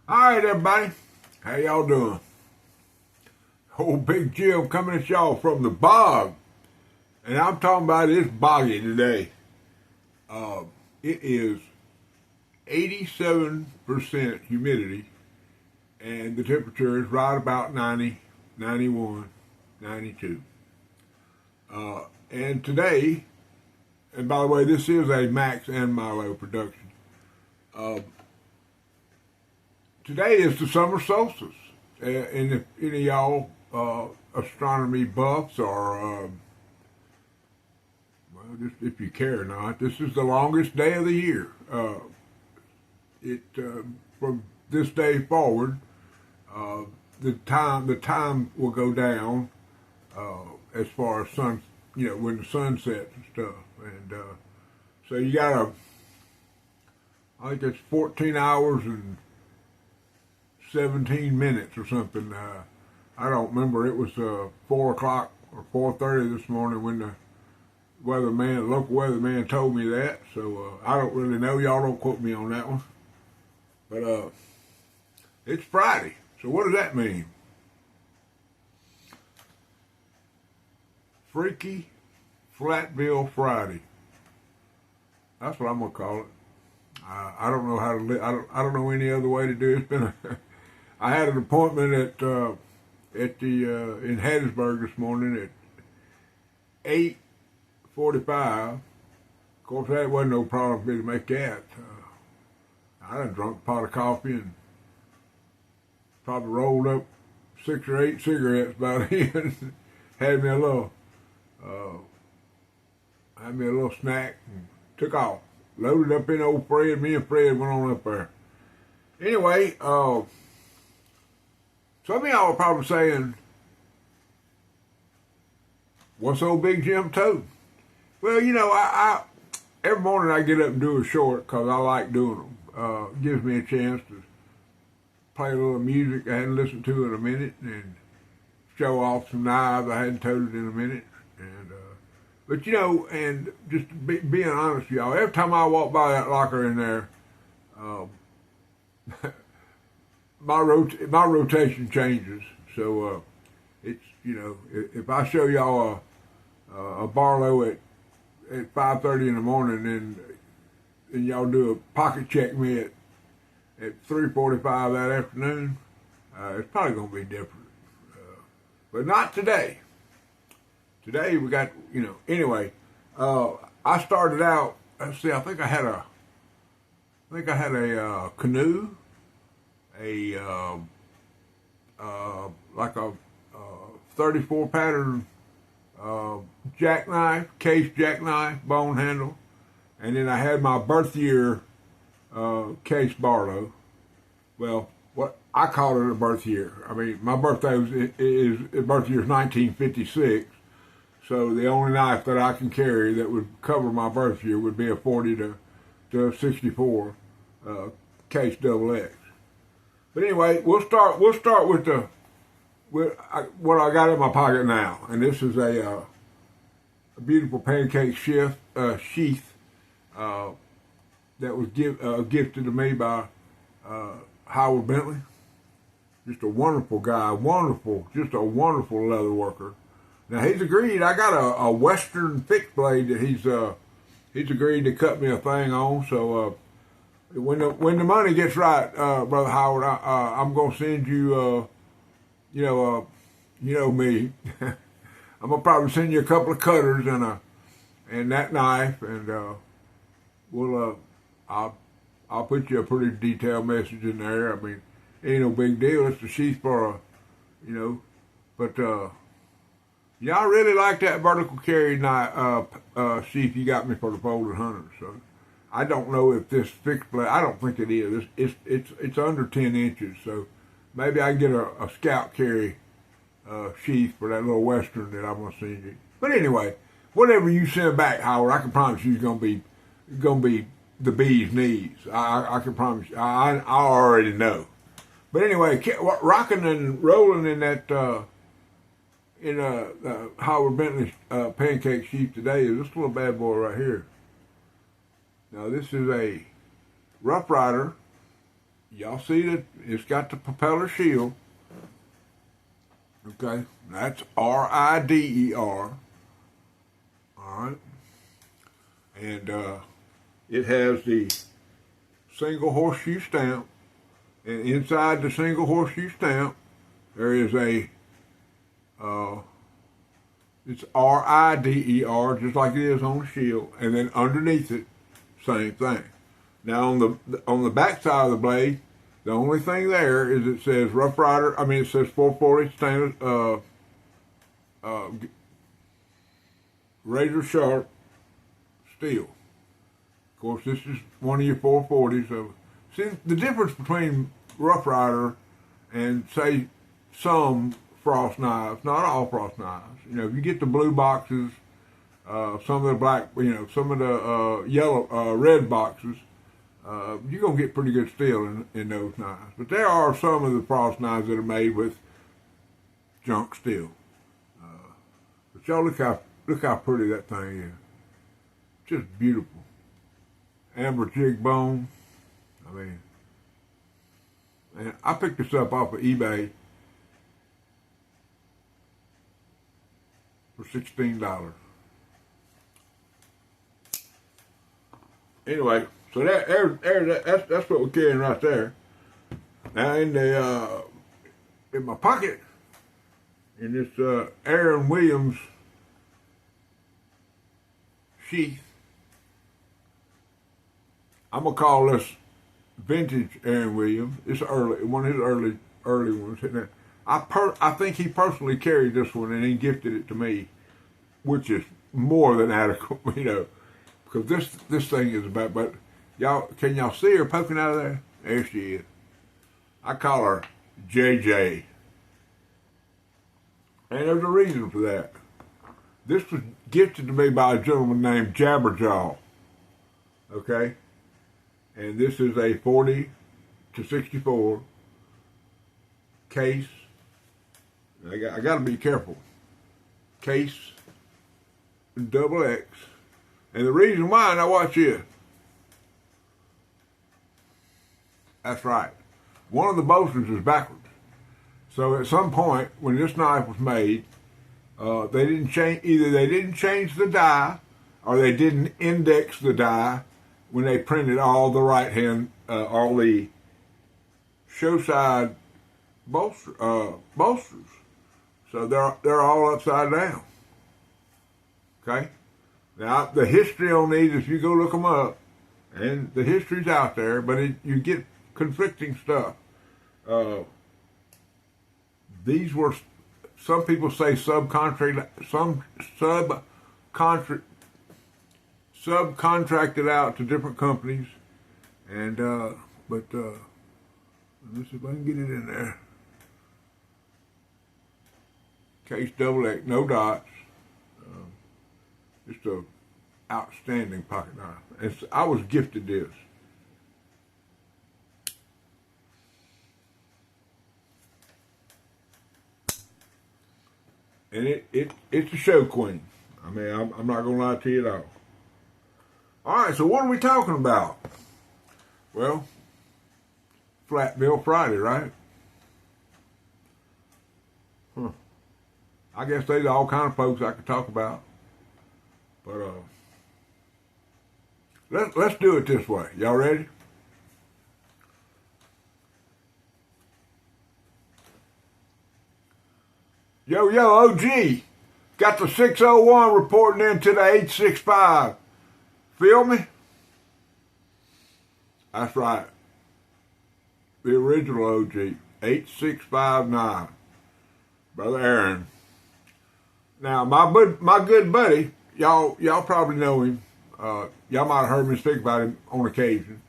All right, everybody. How y'all doing? Old Big Jim coming at y'all from the bog. And I'm talking about it's boggy today. It is 87% humidity, and the temperature is right about 90, 91, 92. And today, and by the way, this is a max and Milo production. Uh, Today is the summer solstice. And if any of y'all astronomy buffs or, well, just if you care or not, this is the longest day of the year. From this day forward, uh, the time will go down as far as when the sun sets and stuff. And so you got I think it's 14 hours and 17 minutes or something. I don't remember. It was 4 o'clock or 4:30 this morning when the local weatherman told me that. So I don't really know. Y'all don't quote me on that one. But it's Friday. So what does that mean? Freaky Flatville Friday. That's what I'm gonna call it. I don't know how to. I don't know any other way to do it. It's been I had an appointment at the in Hattiesburg this morning at 8:45. Of course, that wasn't no problem for me to make that. I done drunk a pot of coffee and probably rolled up 6 or 8 cigarettes by then. had me a little uh, had me a little snack and took off. Loaded up in old Fred. Me and Fred went on up there. Anyway, some of y'all are probably saying, what's old Big Jim told? Well, I every morning I get up and do a short because I like doing them. Gives me a chance to play a little music I hadn't listened to in a minute and show off some knives I hadn't toted in a minute. And but and just being honest with y'all, every time I walk by that locker in there, um, my rotation changes. So it's if I show y'all a Barlow at 5:30 in the morning and y'all do a pocket check me at 3:45 that afternoon, it's probably gonna be different. But not today. Today we got anyway. I started out. Let's see. I think I had a canoe, a like a 34 pattern jackknife, case jackknife, bone handle, and then I had my birth year case Barlow. Well, what I call it a birth year. I mean, my birthday birth year is 1956. So the only knife that I can carry that would cover my birth year would be a 40 to 64 case double X. But anyway, we'll start with what I got in my pocket now, and this is a beautiful pancake sheath that was gifted to me by Howard Bentley. Just a wonderful guy, just a wonderful leather worker. Now he's agreed. I got a Western fixed blade that he's agreed to cut me a thing on. So when the money gets right, Brother Howard, I'm gonna send you. Me. I'm gonna probably send you a couple of cutters and that knife, and I'll put you a pretty detailed message in there. I mean, ain't no big deal. It's the sheath for but. Yeah, I really like that vertical carry knife sheath you got me for the folded hunter. So I don't know if this fixed blade. I don't think it is. It's under 10 inches. So maybe I can get a scout carry sheath for that little Western that I'm gonna send you. But anyway, whatever you send back, Howard, I can promise you it's gonna be the bee's knees. I can promise you. I already know. But anyway, rocking and rolling in that. In Howard Bentley's pancake sheath today is this little bad boy right here. Now this is a Rough Rider y'all see that it's got the propeller shield. Okay, that's RIDER. All right, and it has the single horseshoe stamp, and inside the single horseshoe stamp there is a it's RIDER, just like it is on the shield, and then underneath it, same thing. Now on the back side of the blade, the only thing there is it says Rough Rider. I mean, it says 440 stainless, razor sharp steel. Of course, this is one of your 440s. So, see the difference between Rough Rider and say some frost knives, not all frost knives. You know, if you get the blue boxes, some of the black, you know, some of the yellow, red boxes, you're going to get pretty good steel in those knives. But there are some of the frost knives that are made with junk steel. But y'all look how pretty that thing is. Just beautiful. Amber jig bone. I mean, and I picked this up off of eBay for $16. Anyway, so that's what we're carrying right there. Now in my pocket, in this Aaron Williams sheath, I'm gonna call this vintage Aaron Williams. It's one of his early ones. I think he personally carried this one and he gifted it to me, which is more than adequate, you know, because this thing is about. But can y'all see her poking out of there? There she is. I call her JJ, and there's a reason for that. This was gifted to me by a gentleman named Jabberjaw. Okay, and this is a 40 to 64 case. I got to be careful. Case XX. And the reason why, now watch this. That's right. One of the bolsters is backwards. So at some point when this knife was made, they didn't change. Either they didn't change the die, or they didn't index the die when they printed all the all the show side bolsters. So they're all upside down. Okay. Now the history on these, if you go look them up, and the history's out there, but you get conflicting stuff. These were, some people say subcontracted out to different companies, and let me see if I can get it in there. Case XX, no dots. Just a outstanding pocket knife. I was gifted this. And it's a show queen. I mean, I'm not going to lie to you at all. All right, so what are we talking about? Well, Flat Bill Friday, right? I guess there's all kind of folks I could talk about. But let's do it this way. Y'all ready? Yo, OG. Got the 601 reporting into the 865. Feel me? That's right. The original OG. 8659. Brother Aaron. Now, my good buddy, y'all probably know him. Y'all might have heard me speak about him on occasion.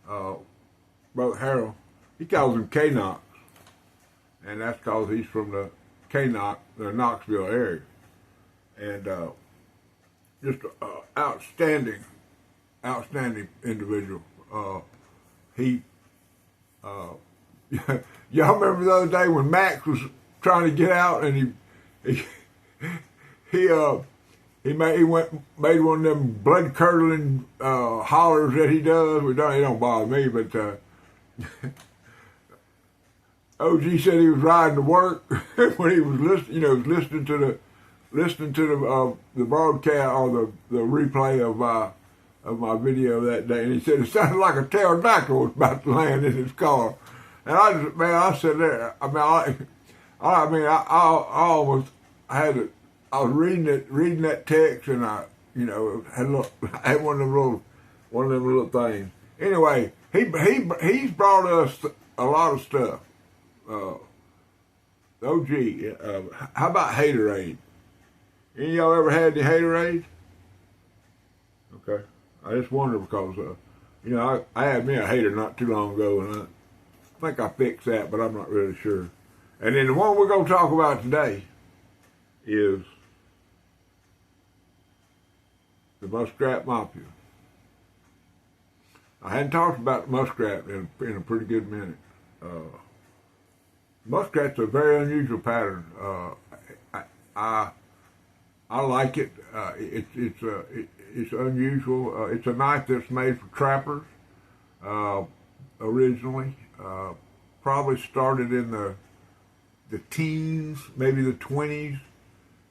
Brother Harold. He calls him K-Knox. And that's because he's from the K-Knox, the Knoxville area. And just an outstanding individual. Y'all remember the other day when Max was trying to get out and he made one of them blood curdling hollers that he does. It don't bother me, but OG said he was riding to work when he was listening, listening to the broadcast or the replay of my video that day, and he said it sounded like a pterodactyl was about to land in his car. And I said there, I was reading that text, and I had one of them little things. Anyway, he's brought us a lot of stuff. OG, how about haterade? Any of y'all ever had the haterade? Okay, I just wonder because I had me a hater not too long ago, and I think I fixed that, but I'm not really sure. And then the one we're going to talk about today is the Muskrat Mop. I hadn't talked about the muskrat in a pretty good minute. Muskrat's a very unusual pattern. I like it. It's unusual. It's a knife that's made for trappers originally. Probably started in the teens, maybe the 20s.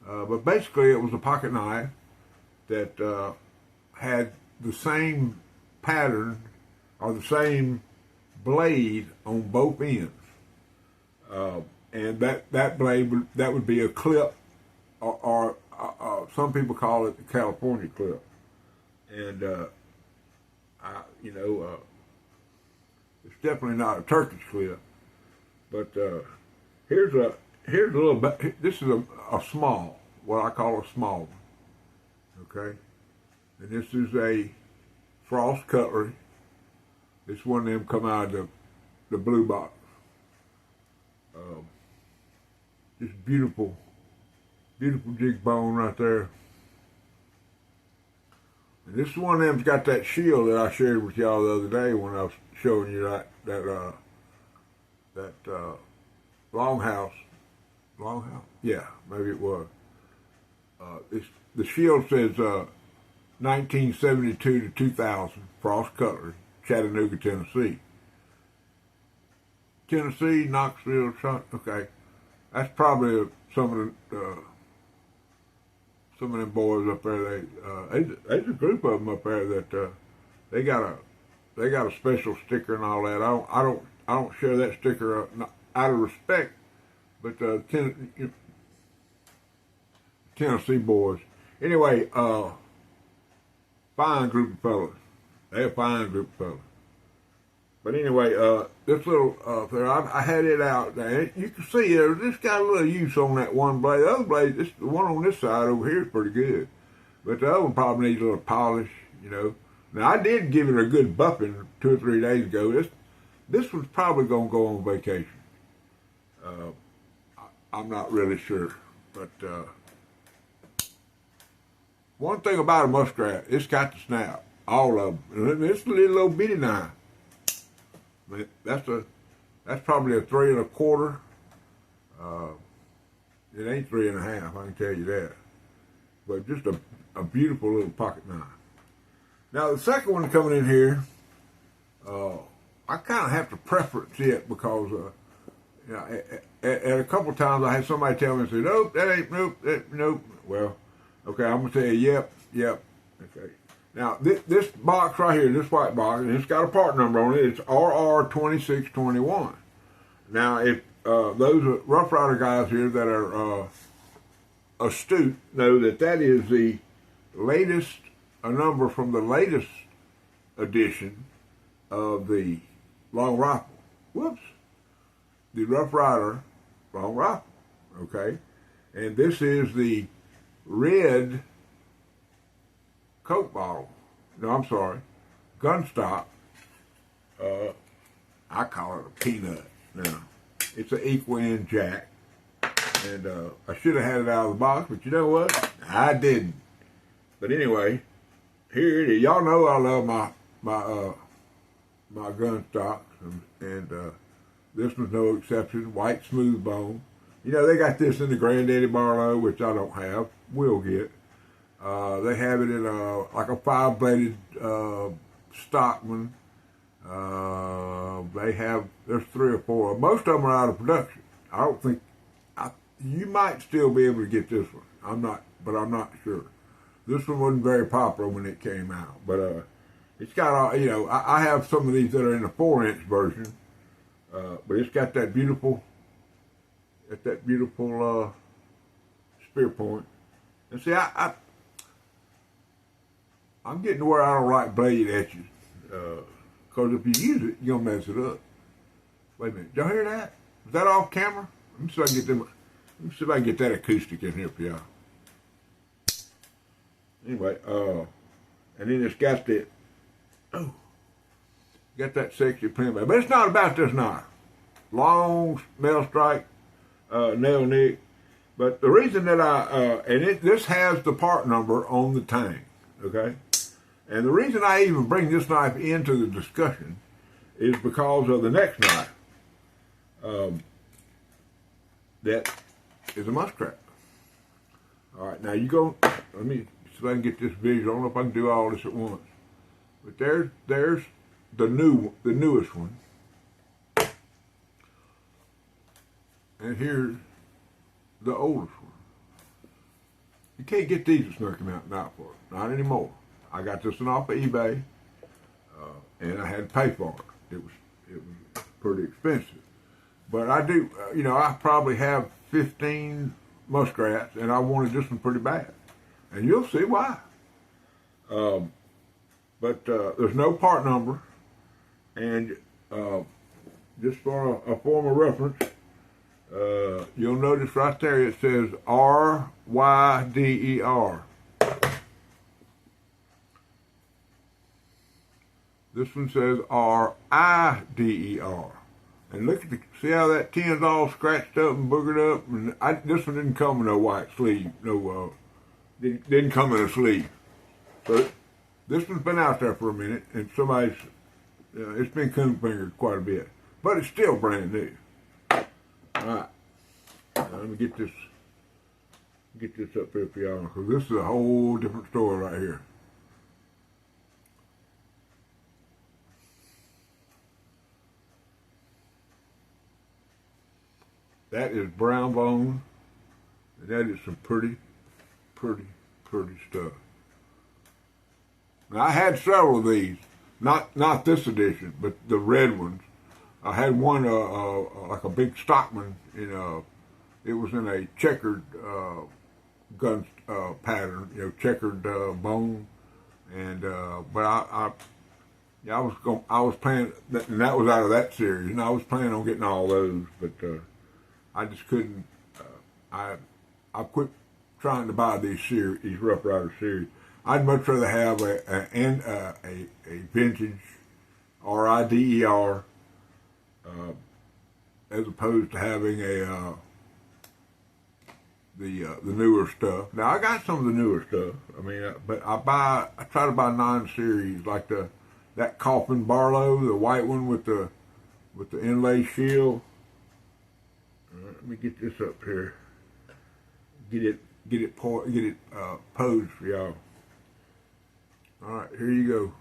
But basically it was a pocket knife that had the same pattern or the same blade on both ends. And that blade would be a clip, or some people call it the California clip. And it's definitely not a Turkish clip. But here's a little bit. This is a small, what I call a small one. Okay, and this is a Frost cutlery. This one of them come out of the blue box. Just beautiful jig bone right there. And this is one of them's got that shield that I shared with y'all the other day when I was showing you that longhouse. Yeah, maybe it was. The shield says 1972 to 2000 Frost cutlery, Chattanooga, Tennessee. Tennessee, Knoxville, okay. That's probably some of them boys up there. There's a group of them up there that they got a special sticker and all that. I don't share that sticker out of respect, but Tennessee boys. Anyway, fine group of fellas. They're a fine group of fellas. But anyway, this little there, I had it out there. You can see this got a little use on that one blade. The other blade, the one on this side over here is pretty good. But the other one probably needs a little polish, Now, I did give it a good buffing 2 or 3 days ago. This was probably going to go on vacation. I'm not really sure. But one thing about a muskrat, it's got the snap. All of them. It's a little old bitty knife. But that's probably a 3 1/4. It ain't 3 1/2, I can tell you that. But just a beautiful little pocket knife. Now the second one coming in here, I kind of have to preference it because at a couple of times I had somebody tell me, say, nope, that ain't, nope. Well, okay, I'm gonna tell you, yep. Okay. Now, this box right here, this white box, and it's got a part number on it. It's RR2621. Now, if those Rough Rider guys here that are astute know that is the latest, a number from the latest edition of the long rifle. Whoops. The Rough Rider long rifle, okay? And this is the red Coke bottle. No, I'm sorry. Gun stock. I call it a peanut. Now, it's an equal end jack. And I should have had it out of the box, but you know what? I didn't. But anyway, here it is. Y'all know I love my gun stocks, and this was no exception. White smooth bone. They got this in the Granddaddy Barlow, which I don't have. Will get. They have it in like a 5-bladed Stockman. There's 3 or 4. Most of them are out of production. I don't think, you might still be able to get this one. I'm not sure. This one wasn't very popular when it came out, but it's got all, I have some of these that are in the 4-inch version, but it's got that beautiful, spear point. And see, I'm getting to where I don't like blade etches, because if you use it, you're gonna mess it up. Wait a minute, did y'all hear that? Is that off camera? Let me see if I can get that acoustic in here for y'all. Anyway, and then it's got that sexy print back. But it's not about this knife. Long nail strike, nail nick. But the reason that this has the part number on the tang, okay? And the reason I even bring this knife into the discussion is because of the next knife. That is a Muskrat. All right, now let me see if I can get this visual. I don't know if I can do all this at once. But there's the newest one. And here's the oldest one. You can't get these at Smoky Mountain Knife Art, not anymore. I got this one off of eBay, and I had to pay for it. It was pretty expensive. But I do, I probably have 15 muskrats, and I wanted this one pretty bad. And you'll see why. But there's no part number, and just for a form of reference, you'll notice right there it says RYDER. This one says RIDER. And look at see how that tin's all scratched up and boogered up. And this one didn't come with no white sleeve, didn't come in a sleeve. So this one's been out there for a minute, and it's been coon fingered quite a bit, but it's still brand new. All right, now let me get this up here for y'all, because this is a whole different story right here. That is brown bone, and that is some pretty stuff. Now, I had several of these, not this edition, but the red ones. I had one like a big Stockman, it was in a checkered gun pattern, checkered bone, and but I was planning, and that was out of that series, and I was planning on getting all those, but I just couldn't. I quit trying to buy these Rough Rider series. I'd much rather have a vintage RIDER as opposed to having the newer stuff. Now I got some of the newer stuff. But I try to buy non-series like that Coffin Barlow, the white one with the inlay shield. Let me get this up here. Get it posed for y'all. All right, here you go.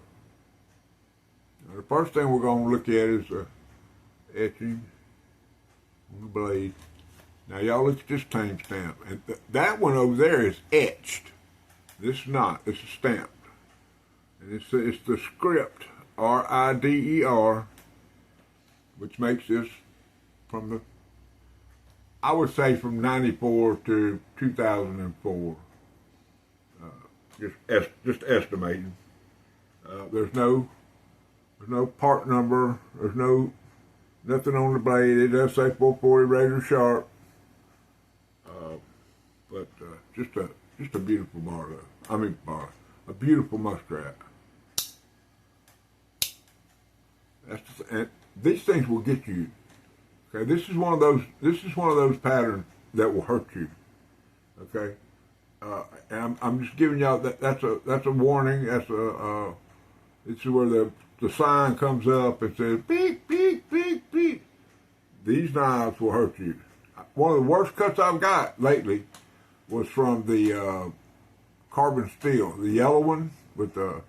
Now, the first thing we're going to look at is the etching on the blade. Now, y'all look at this tang stamp. And that one over there is etched. This is not. This is stamped. And it's the script, RIDER, which makes this I would say from 94 to 2004. Just estimating. There's no part number. There's nothing on the blade. It does say 440 razor sharp. But just a beautiful Barlow. A beautiful Muskrat. And these things will get you. Okay, this is one of those patterns that will hurt you. Okay, and I'm just giving y'all that's a warning. This is where the sign comes up and says beep beep beep beep. These knives will hurt you. One of the worst cuts I've got lately was from the carbon steel, the yellow one with the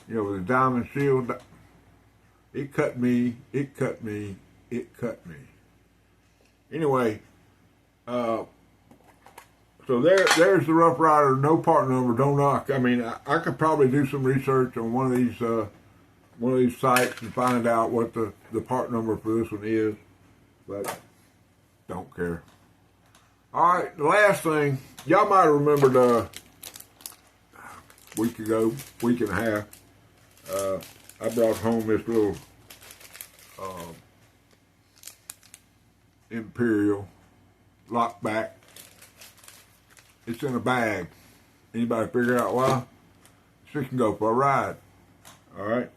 with the diamond shield. It cut me. It cut me. It cut me. Anyway, so there's the Rough Rider. No part number. Don't knock. I mean, I could probably do some research on one of these sites and find out what the part number for this one is, but don't care. All right, the last thing, y'all might have remembered a week and a half, I brought home this little Imperial lockback. It's in a bag. Anybody figure out why? So you can go for a ride. All right.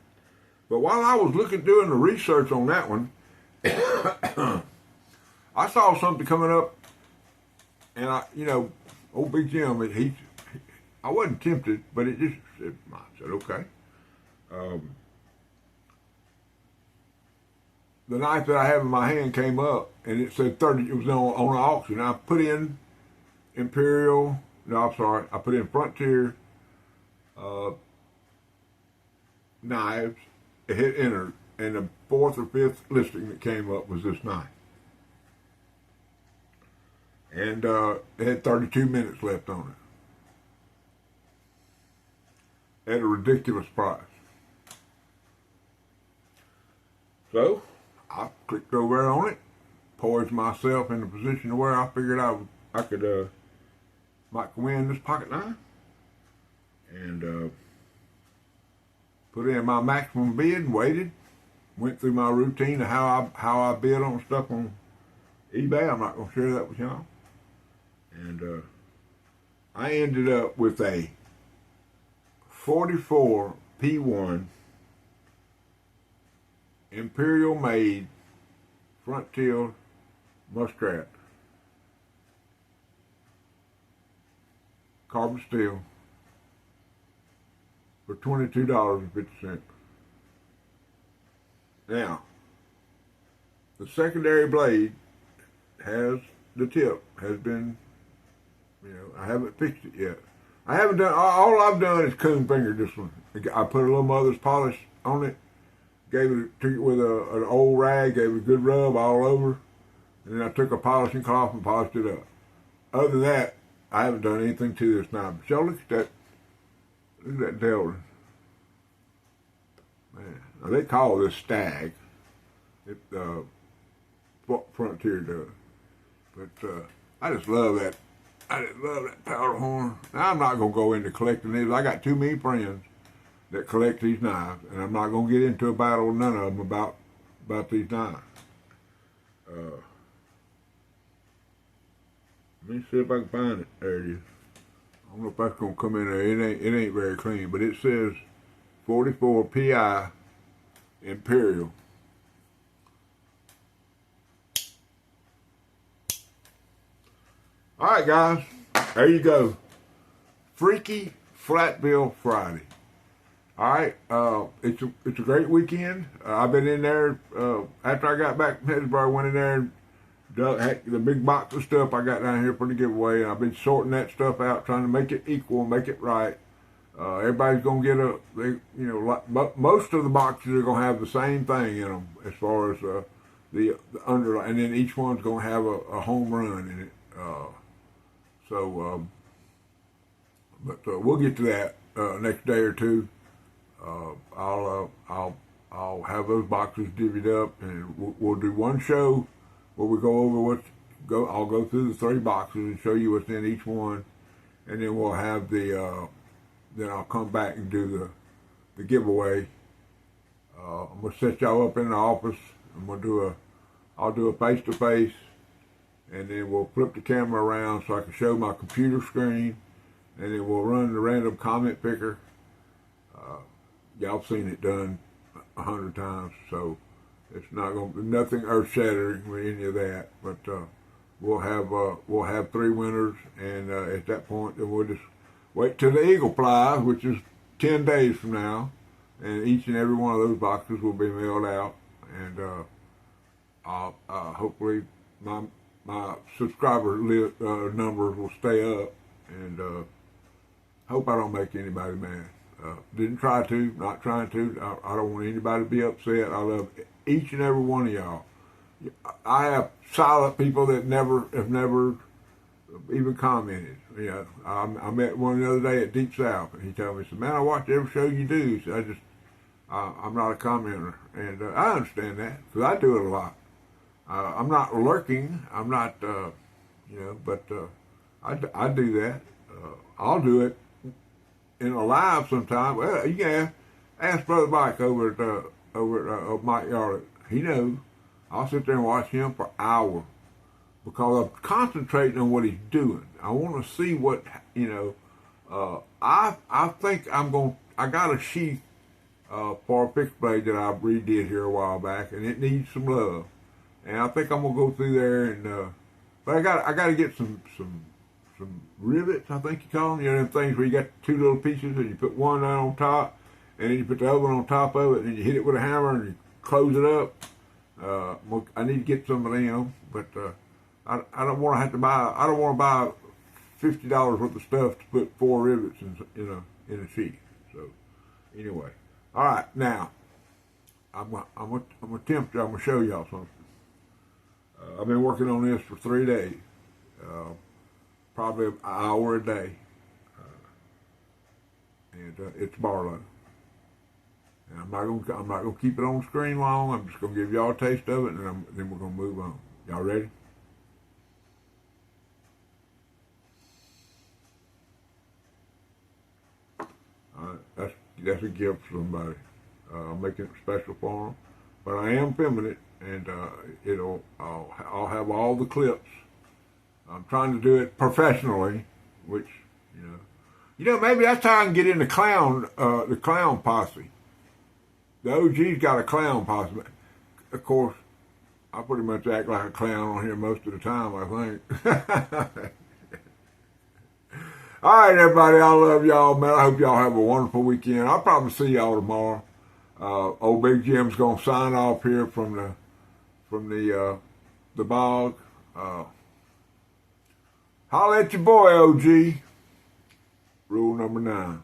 But while I was doing the research on that one, I saw something coming up, and old Big Jim, I wasn't tempted, but I said, okay. The knife that I have in my hand came up, and it said 30. It was on an auction. I put in Imperial. No, I'm sorry. I put in Frontier knives. It hit enter, and the 4th or 5th listing that came up was this knife. And it had 32 minutes left on it at a ridiculous price. So I clicked over on it, poised myself in a position where I figured I could might win this pocket knife, and put in my maximum bid and waited. Went through my routine of how I bid on stuff on eBay. I'm not going to share that with y'all. And I ended up with a 44 P1 Imperial made front tilt Muskrat carbon steel for $22.50. Now, the secondary blade has been, I haven't fixed it yet. I haven't done, all I've done is coon fingered this one. I put a little mother's polish on it, took it with an old rag, gave it a good rub all over, and then I took a polishing cloth and polished it up. Other than that, I haven't done anything to this knife. But y'all look at that Delrin. Man, now they call this Stag. Frontier does. But I just love that. I just love that powder horn. Now, I'm not going to go into collecting these. I got too many friends that collect these knives, and I'm not going to get into a battle with none of them about these knives. Let me see if I can find it. There it is. I don't know if that's going to come in there. It ain't very clean, but it says 44 PI Imperial. All right, guys. There you go. Freaky Flatbill Friday. All right. It's a great weekend. I've been in there after I got back from Pittsburgh. I went in there and the big box of stuff I got down here for the giveaway, and I've been sorting that stuff out, trying to make it equal, make it right. Everybody's gonna get most of the boxes are gonna have the same thing in them as far as the underline, and then each one's gonna have a home run in it. But we'll get to that next day or two. I'll have those boxes divvied up, and we'll do one show where we go over I'll go through the 3 boxes and show you what's in each one, and then we'll have then I'll come back and do the giveaway. I'm gonna set y'all up in the office. I'll do a face-to-face, and then we'll flip the camera around so I can show my computer screen, and then we'll run the random comment picker. Y'all seen it done 100 times, so it's not going to be nothing earth-shattering with any of that. But we'll have 3 winners, and at that point, then we'll just wait till the Eagle flies, which is 10 days from now, and each and every one of those boxes will be mailed out, and hopefully my subscriber numbers will stay up, and hope I don't make anybody mad. Didn't try to, not trying to. I don't want anybody to be upset. I love each and every one of y'all. I have silent people that have never even commented. I met one the other day at Deep South, and he told me, he said, "Man, I watch every show you do." So I'm not a commenter, and I understand that because I do it a lot. I'm not lurking. I'm not, but I do that. I'll do it in a live sometime. Well, you can ask Brother Mike over at Mike Yarlett. He knows. I'll sit there and watch him for hours because I'm concentrating on what he's doing. I want to see what, I think I got a sheath for a fixed blade that I redid here a while back, and it needs some love. And I think I'm gonna go through there and, but I got to get some rivets, I think you call them. Them things where you got two little pieces and you put one on top, and then you put the other one on top of it, and then you hit it with a hammer and you close it up. I need to get some of them, but I don't want to have to buy. I don't want to buy $50 worth of stuff to put 4 rivets in a sheath. So anyway, all right, now I'm gonna attempt. I'm gonna show y'all something. I've been working on this for 3 days, probably an hour a day, and it's Barlow. And I'm not gonna keep it on the screen long. I'm just gonna give y'all a taste of it, and then we're gonna move on. Y'all ready? That's a gift for somebody. I'm making it special for them, but I am filming it, and I'll have all the clips. I'm trying to do it professionally, which maybe that's how I can get in the clown posse. The OG's got a clown posse. Of course, I pretty much act like a clown on here most of the time, I think. All right, everybody, I love y'all, man. I hope y'all have a wonderful weekend. I'll probably see y'all tomorrow. Old Big Jim's gonna sign off here from the bog. Holla at your boy, OG. Rule number 9.